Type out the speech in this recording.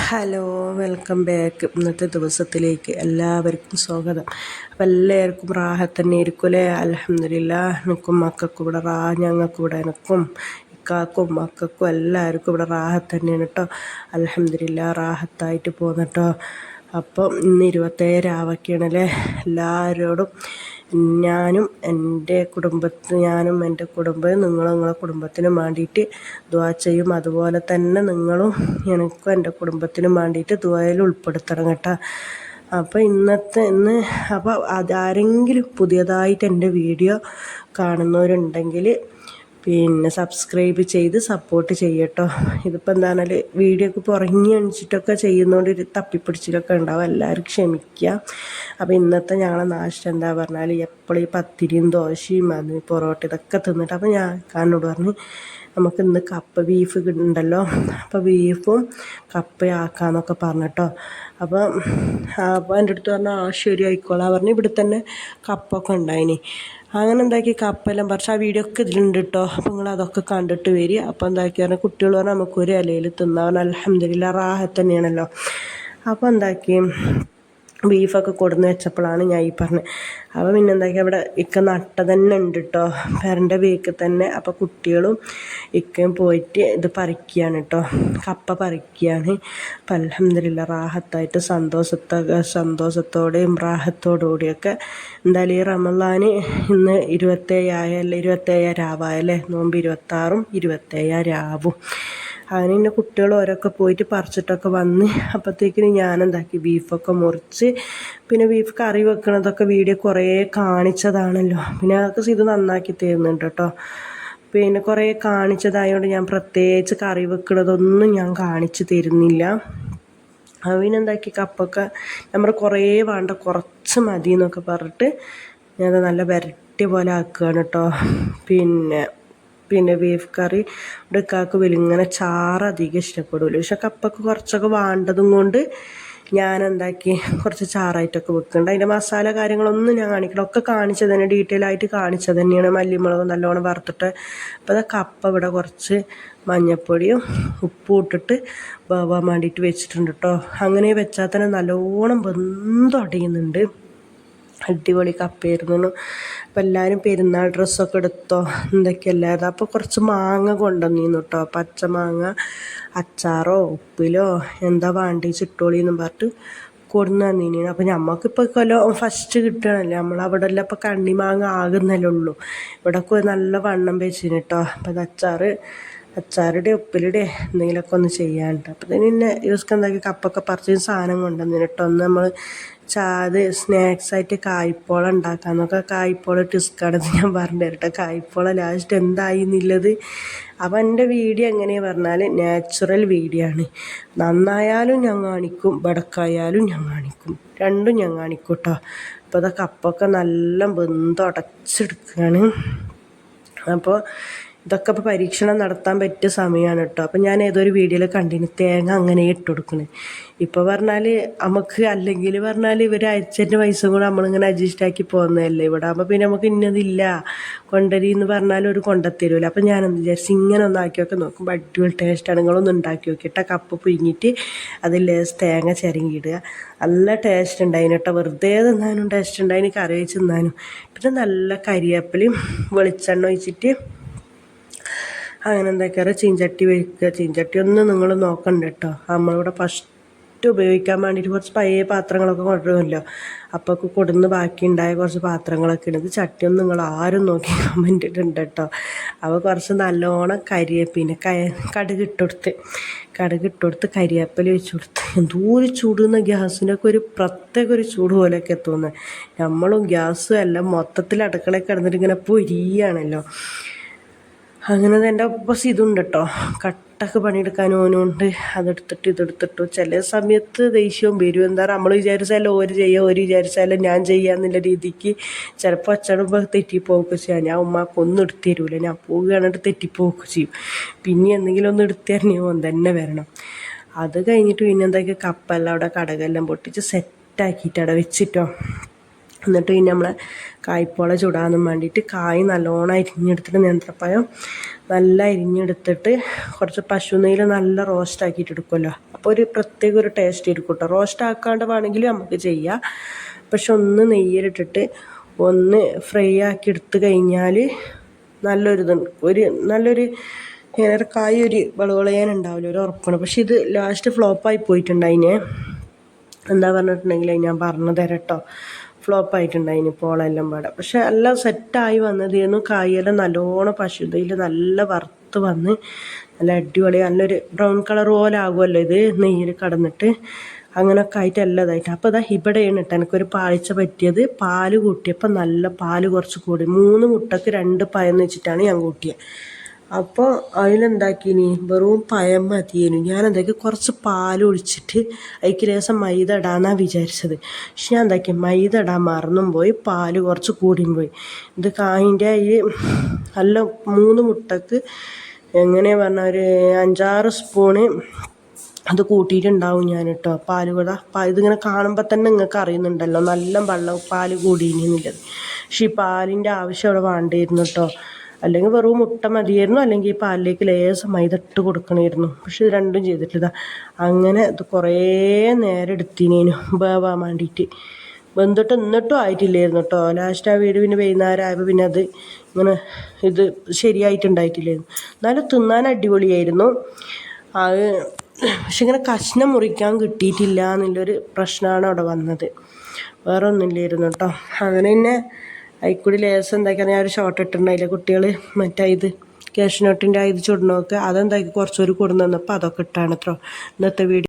Hello, welcome back. ഇന്നത്തെ ദിവസത്തിലേക്ക് എല്ലാവർക്കും സ്വാഗതം. അപ്പം എല്ലാവർക്കും റാഹത്ത് തന്നെ ആയിരിക്കുമല്ലേ? അൽഹംദുലില്ലാഹ്. എനിക്കും മക്കൾക്കും ഇവിടെ ഞങ്ങൾക്കും ഇവിടെ എനിക്കും ഇക്കാക്കും മക്കൾക്കും എല്ലാവർക്കും ഇവിടെ റാഹത്ത് തന്നെയാണ് കേട്ടോ. അൽഹംദുലില്ലാഹ്, റാഹത്തായിട്ട് പോന്നിട്ടോ. അപ്പം ഇന്ന് 27 രാവൊക്കെയാണല്ലേ. എല്ലാവരോടും ഞാനും എൻ്റെ കുടുംബവും നിങ്ങളെ കുടുംബത്തിനും വേണ്ടിയിട്ട് ദുആ ചെയ്യും. അതുപോലെ തന്നെ നിങ്ങളും എനിക്കും എൻ്റെ കുടുംബത്തിനും വേണ്ടിയിട്ട് ദുആയിൽ ഉൾപ്പെടുത്തണം കേട്ടോ. അപ്പോൾ ഇന്ന് അപ്പോൾ ആരെങ്കിലും പുതിയതായിട്ട് എൻ്റെ വീഡിയോ കാണുന്നവരുണ്ടെങ്കിൽ സബ്സ്ക്രൈബ് ചെയ്ത് സപ്പോർട്ട് ചെയ്യട്ടോ. ഇതിപ്പോൾ എന്താണെന്നാൽ വീഡിയോക്ക് പുറങ്ങി അണിച്ചിട്ടൊക്കെ ചെയ്യുന്നതുകൊണ്ട് ഒരു തപ്പിപ്പിടിച്ചിലൊക്കെ ഉണ്ടാവും. എല്ലാവരും ക്ഷമിക്കുക. അപ്പോൾ ഇന്നത്തെ ഞങ്ങളെ നാശം എന്താ പറഞ്ഞാൽ എപ്പോഴും ഈ പത്തിരിയും ദോശയും പൊറോട്ട ഇതൊക്കെ തിന്നിട്ട് അപ്പോൾ ഞാൻ കാരനോട് പറഞ്ഞ് നമുക്ക് ഇന്ന് കപ്പ ബീഫ് ഉണ്ടല്ലോ, അപ്പോൾ ബീഫും കപ്പയാക്കാന്നൊക്കെ പറഞ്ഞിട്ടോ. അപ്പോൾ എൻ്റെ അടുത്ത് പറഞ്ഞാൽ ശരി ആയിക്കോളാം പറഞ്ഞ്. ഇവിടെ തന്നെ കപ്പൊക്കെ ഉണ്ടായിനി. അങ്ങനെ എന്താക്കി കപ്പെല്ലാം പറിച്ച് ആ വീഡിയോ ഒക്കെ ഇതിലുണ്ട് കേട്ടോ. അപ്പോൾ നിങ്ങൾ അതൊക്കെ കണ്ടിട്ട് വരിക. അപ്പോൾ എന്താക്കി പറഞ്ഞാൽ കുട്ടികൾ പറഞ്ഞാൽ നമുക്കൊരു ഇലയിൽ തിന്നാൻ അൽഹംദുലില്ലാഹ് റാഹത്ത് തന്നെയാണല്ലോ. അപ്പോൾ എന്താക്കി ബീഫൊക്കെ കൊടുന്ന് വെച്ചപ്പോഴാണ് ഞാൻ ഈ പറഞ്ഞത്. അപ്പോൾ പിന്നെ എന്താക്കി അവിടെ ഇക്ക നട്ട തന്നെ ഉണ്ട് കേട്ടോ, പേരൻ്റെ വീക്കിൽ തന്നെ. അപ്പോൾ കുട്ടികളും ഇക്കയും പോയിട്ട് ഇത് പറിക്കുകയാണ് കേട്ടോ, കപ്പ പറിക്കുകയാണ്. അപ്പം അൽഹംദുലില്ലാഹ് റാഹത്തായിട്ട് സന്തോഷത്തോടെയും റാഹത്തോടുകൂടിയൊക്കെ എന്തായാലും ഈ റമളാൻ ഇന്ന് 27 രാവായല്ലേ. നോമ്പ് 26ഉം 27 രാവും. അങ്ങനെ എൻ്റെ കുട്ടികൾ ഓരോക്കെ പോയിട്ട് പറിച്ചിട്ടൊക്കെ വന്ന് അപ്പോഴത്തേക്കിന് ഞാനെന്താക്കി ബീഫൊക്കെ മുറിച്ച് പിന്നെ ബീഫ് കറി വെക്കണതൊക്കെ വീഡിയോ കുറേ കാണിച്ചതാണല്ലോ. പിന്നെ അതൊക്കെ ഇത് നന്നാക്കി തരുന്നുണ്ട് കേട്ടോ. പിന്നെ കുറേ കാണിച്ചതായതുകൊണ്ട് ഞാൻ പ്രത്യേകിച്ച് കറി വെക്കണതൊന്നും ഞാൻ കാണിച്ച് തരുന്നില്ല. അതിനെന്താക്കി കപ്പൊക്കെ നമ്മൾ കുറേ വേണ്ട, കുറച്ച് മതി എന്നൊക്കെ പറഞ്ഞിട്ട് ഞാനത് നല്ല വരട്ടി പോലെ ആക്കുകയാണ് കേട്ടോ. പിന്നെ ബീഫ് കറി ഇക്കാക്ക് വലിങ്ങനെ ചാറ് അധികം ഇഷ്ടപ്പെടില്ല. പക്ഷെ കപ്പൊക്കെ കുറച്ചൊക്കെ വേണ്ടതും കൊണ്ട് ഞാനെന്താക്കി കുറച്ച് ചാറായിട്ടൊക്കെ വെക്കുന്നുണ്ട്. അതിൻ്റെ മസാല കാര്യങ്ങളൊന്നും ഞാൻ കാണിക്കണം, ഒക്കെ കാണിച്ചത് തന്നെ, ഡീറ്റെയിൽ ആയിട്ട് കാണിച്ചത് തന്നെയാണ്. മല്ലിമുളക് നല്ലോണം വറുത്തിട്ട് അപ്പോൾ കപ്പ ഇവിടെ കുറച്ച് മഞ്ഞൾപ്പൊടിയും ഉപ്പും ഇട്ടിട്ട് വേവാൻ വേണ്ടിയിട്ട് വെച്ചിട്ടുണ്ട് കേട്ടോ. അങ്ങനെ വെച്ചാൽ തന്നെ നല്ലോണം വെന്തൊടയുന്നുണ്ട്. അടിപൊളി കപ്പയായിരുന്നു. അപ്പം എല്ലാവരും പെരുന്നാൾ ഡ്രസ്സൊക്കെ എടുത്തോ എന്തൊക്കെയല്ലായിരുന്നു. അപ്പോൾ കുറച്ച് മാങ്ങ കൊണ്ടുവന്നിരുന്നു കേട്ടോ, പച്ചമാങ്ങ അച്ചാറോ ഉപ്പിലോ എന്താ വേണ്ടി ചിട്ടോളിയെന്നും പറഞ്ഞിട്ട് കൊടുന്ന് തന്നീനി. അപ്പം നമുക്കിപ്പോൾ ഫസ്റ്റ് കിട്ടുകയാണല്ലോ, നമ്മളവിടെ എല്ലാം ഇപ്പോൾ കണ്ണിമാങ്ങ ആകുന്നല്ലേ ഉള്ളൂ. ഇവിടെയൊക്കെ നല്ല വണ്ണം വെച്ചിന് കേട്ടോ. അപ്പം അത് അച്ചാറുടെ ഉപ്പിലുടെ എന്തെങ്കിലുമൊക്കെ ഒന്ന് ചെയ്യാനുണ്ട്. അപ്പം പിന്നെ യൂസ്ക്ക് എന്താക്കി കപ്പൊക്കെ പറിച്ച് സാധനം കൊണ്ടുവന്നിന് കേട്ടോ. ഒന്ന് നമ്മൾ സ്നാക്സായിട്ട് കായ്പോള ഉണ്ടാക്കാമെന്നൊക്കെ. കായ്പോള ടിസ്ക്കാണെന്ന് ഞാൻ പറഞ്ഞു തരട്ടെ. കായ്പോള ലാസ്റ്റ് എന്തായി എന്നുള്ളത്. അപ്പം എൻ്റെ വീഡിയോ എങ്ങനെയാണ് പറഞ്ഞാൽ നാച്ചുറൽ വീഡിയോ ആണ്. നന്നായാലും ഞാൻ കാണിക്കും, ബടക്കായാലും ഞാൻ കാണിക്കും, രണ്ടും ഞാൻ കാണിക്കും കേട്ടോ. അപ്പോൾ അത് കപ്പൊക്കെ നല്ല വെന്തുടച്ചെടുക്കുകയാണ്. അപ്പോൾ ഇതൊക്കെ ഇപ്പോൾ പരീക്ഷണം നടത്താൻ പറ്റിയ സമയമാണ് കേട്ടോ. അപ്പം ഞാൻ ഏതൊരു വീഡിയോയിൽ കണ്ടിന് തേങ്ങ അങ്ങനെ ഇട്ട് കൊടുക്കണേ. ഇപ്പോൾ പറഞ്ഞാൽ നമുക്ക് അല്ലെങ്കിൽ പറഞ്ഞാൽ ഇവർ അയച്ചതിൻ്റെ പൈസ കൂടെ നമ്മളിങ്ങനെ അഡ്ജസ്റ്റ് ആക്കി പോകുന്നതല്ലേ. ഇവിടെ ആകുമ്പോൾ പിന്നെ നമുക്ക് ഇന്നതില്ല കൊണ്ടരി എന്ന് പറഞ്ഞാലും ഒരു കൊണ്ടുത്തരുമല്ലോ. അപ്പം ഞാനെന്ത് വിചാരിച്ചു ഇങ്ങനെ ഒന്ന് ആക്കിയൊക്കെ നോക്കുമ്പോൾ അടിപൊളി ടേസ്റ്റാണ്. നിങ്ങളൊന്ന് ഉണ്ടാക്കി നോക്കിയിട്ട് കപ്പ് പുഴുങ്ങിയിട്ട് അതിൽ തേങ്ങ ചിരങ്ങിയിടുക. നല്ല ടേസ്റ്റ് ഉണ്ടായിന് കേട്ടോ. വെറുതെ തിന്നാനും ടേസ്റ്റ് ഉണ്ടായിന്, കറി വെച്ച് തിന്നാനും. പിന്നെ നല്ല കരിവേപ്പിലയും വെളിച്ചെണ്ണ ഒഴിച്ചിട്ട് അങ്ങനെ എന്താക്കാറ് ചീഞ്ചട്ടി വയ്ക്കുക. ചീഞ്ചട്ടി ഒന്നും നിങ്ങൾ നോക്കണ്ട കേട്ടോ. നമ്മളിവിടെ ഫസ്റ്റ് ഉപയോഗിക്കാൻ വേണ്ടിയിട്ട് കുറച്ച് പഴയ പാത്രങ്ങളൊക്കെ കൊണ്ടുവരുമല്ലോ. അപ്പോൾ കൊടുന്ന് ബാക്കി ഉണ്ടായ കുറച്ച് പാത്രങ്ങളൊക്കെ ഉണ്ട്. ചട്ടിയൊന്നും നിങ്ങൾ ആരും നോക്കി കമൻറ്റ് ഇട്ടുണ്ട് കേട്ടോ. അപ്പോൾ കുറച്ച് നല്ലോണം പിന്നെ കടുകിട്ട് കൊടുത്ത് കരിവേപ്പില വെച്ച് കൊടുത്ത് എന്തോ ഒരു ചൂടുന്ന ഗ്യാസിനൊക്കെ ഒരു പ്രത്യേക ഒരു ചൂട് പോലെയൊക്കെ തോന്നുന്നത്. നമ്മളും ഗ്യാസും എല്ലാം മൊത്തത്തിൽ അടുക്കളയിൽ കിടന്നിട്ട് ഇങ്ങനെ പൊരിയാണല്ലോ. അങ്ങനെ എൻ്റെ ഒപ്പം ഇതുണ്ട് കേട്ടോ, കട്ടക്ക് പണിയെടുക്കാനും ഓനുണ്ട്. ഇതെടുത്തിട്ടു ചില സമയത്ത് ദേഷ്യവും വരും. എന്താ നമ്മൾ വിചാരിച്ചാലും ഓര് ചെയ്യുക, ഓര് വിചാരിച്ചാലും ഞാൻ ചെയ്യാന്നുള്ള രീതിക്ക് ചിലപ്പോൾ അച്ഛനുമ്പോൾ തെറ്റിപ്പോവുകയൊക്കെ ചെയ്യാം. ഞാൻ ഉമ്മാക്കൊന്നും എടുത്തു തരൂല, ഞാൻ പോവുകയാണെങ്കിൽ തെറ്റിപ്പോവുകയൊക്കെ ചെയ്യും. പിന്നെ എന്തെങ്കിലും ഒന്ന് എടുത്തു തരണോ ഓൻ തന്നെ വരണം. അത് കഴിഞ്ഞിട്ട് പിന്നെ എന്താക്കി കപ്പെല്ലാം അവിടെ കടകെല്ലാം പൊട്ടിച്ച് സെറ്റാക്കിയിട്ട് അവിടെ വെച്ചിട്ടോ. എന്നിട്ട് പിന്നെ നമ്മളെ കായ്പോള ചുടാനും വേണ്ടിയിട്ട് കായ് നല്ലോണം അരിഞ്ഞെടുത്തിട്ട് നേന്ത്രപ്പഴം നല്ല അരിഞ്ഞെടുത്തിട്ട് കുറച്ച് പശു നെയ്യിൽ നല്ല റോസ്റ്റ് ആക്കിയിട്ട് എടുക്കുമല്ലോ, അപ്പോൾ ഒരു പ്രത്യേക ഒരു ടേസ്റ്റ് ആയിരിക്കും കേട്ടോ. റോസ്റ്റ് ആക്കാണ്ട് വേണമെങ്കിലും നമുക്ക് ചെയ്യാം, പക്ഷെ ഒന്ന് നെയ്യിലിട്ടിട്ട് ഒന്ന് ഫ്രൈ ആക്കി എടുത്ത് കഴിഞ്ഞാൽ നല്ലൊരിതുണ്ട്, നല്ലൊരു ഇങ്ങനെ കായ് ഒരു വളവളയാനുണ്ടാവില്ല, ഒരു ഉറപ്പാണ്. പക്ഷെ ഇത് ലാസ്റ്റ് ഫ്ലോപ്പായി പോയിട്ടുണ്ടായിനെ. എന്താ പറഞ്ഞിട്ടുണ്ടെങ്കിൽ ഞാൻ പറഞ്ഞു തരാം കേട്ടോ. ഫ്ലോപ്പായിട്ടുണ്ടായിന് പോളെല്ലാം പാടെ. പക്ഷെ എല്ലാം സെറ്റായി വന്നതായിരുന്നു. കായെല്ലാം നല്ലോണം പശുതയിൽ നല്ല വറുത്ത് വന്ന് നല്ല അടിപൊളി നല്ലൊരു ബ്രൗൺ കളർ പോലെ ആകുമല്ലോ ഇത് നെയ്യിൽ കടന്നിട്ട്. അങ്ങനെയൊക്കെ ആയിട്ട് എല്ലാം ഇതായിട്ട്. അപ്പോൾ ഇതാ ഇവിടെയാണ് കേട്ടോ എനിക്കൊരു പാളിച്ച പറ്റിയത്. പാല് കൂട്ടിയപ്പോൾ നല്ല പാല് കുറച്ച് കൂടി. 3 മുട്ടക്ക് 2 പഴം വെച്ചിട്ടാണ് ഞാൻ കൂട്ടിയത്. അപ്പോൾ അതിലെന്താക്കിനി വെറും പഴം മതിയേനു. ഞാനെന്താക്കി കുറച്ച് പാൽ ഒഴിച്ചിട്ട് അതിലേക്ക് ലേശം മൈദ ഇടാമെന്നാണ് വിചാരിച്ചത്. പക്ഷെ ഞാൻ എന്താക്കി മൈദ ഇടാൻ മറന്നും പോയി, പാൽ കുറച്ച് കൂടിയും പോയി. ഇത് കായിൻ്റെ ഈ നല്ല 3 മുട്ടക്ക് എങ്ങനെയാണ് പറഞ്ഞാൽ ഒരു 5-6 സ്പൂണ് അത് കൂട്ടിയിട്ടുണ്ടാവും ഞാൻ കേട്ടോ. പാൽ കൂടെ ഇതിങ്ങനെ കാണുമ്പോൾ തന്നെ നിങ്ങൾക്ക് അറിയുന്നുണ്ടല്ലോ നല്ല വെള്ളം പാൽ കൂടിയെന്നുള്ളത്. പക്ഷെ ഈ പാലിൻ്റെ ആവശ്യം അവിടെ വേണ്ടിയിരുന്നു കേട്ടോ. അല്ലെങ്കിൽ വെറും മുട്ട മതിയായിരുന്നു, അല്ലെങ്കിൽ ഈ പാലിലേക്ക് ലേശം മൈദ ഇട്ട് കൊടുക്കണമായിരുന്നു. പക്ഷെ ഇത് രണ്ടും ചെയ്തിട്ടില്ല. അങ്ങനെ ഇത് കുറേ നേരം എടുത്തിനേനു വേവാൻ വേണ്ടിയിട്ട്. വെന്തിട്ട് എന്നിട്ടും ആയിട്ടില്ലായിരുന്നു കേട്ടോ. ലാസ്റ്റ് ആ വീട് പിന്നെ വൈകുന്നേരം ആയപ്പോൾ പിന്നെ അത് ഇങ്ങനെ ഇത് ശരിയായിട്ടുണ്ടായിട്ടില്ലായിരുന്നു. എന്നാലും തിന്നാൻ അടിപൊളിയായിരുന്നു അത്. പക്ഷെ ഇങ്ങനെ കഷ്ണം മുറിക്കാൻ കിട്ടിയിട്ടില്ല എന്നുള്ളൊരു പ്രശ്നമാണ് അവിടെ വന്നത്, വേറെ ഒന്നുമില്ലായിരുന്നു കേട്ടോ. അങ്ങനെ തന്നെ അതിൽക്കൂടി ലേസം എന്താക്കിയാൽ ഞാൻ ഒരു ഷോർട്ട് ഇട്ടിട്ടുണ്ടായില്ലേ കുട്ടികൾ മറ്റേ ഇത് കാഷ്നട്ടിൻ്റെ ഇത് ചുടണമൊക്കെ, അതെന്താക്കി കുറച്ചൊരു കൊടുന്നു തന്നപ്പോൾ അതൊക്കെ ഇട്ടാണ് അത്ര ഇന്നത്തെ വീഡിയോ.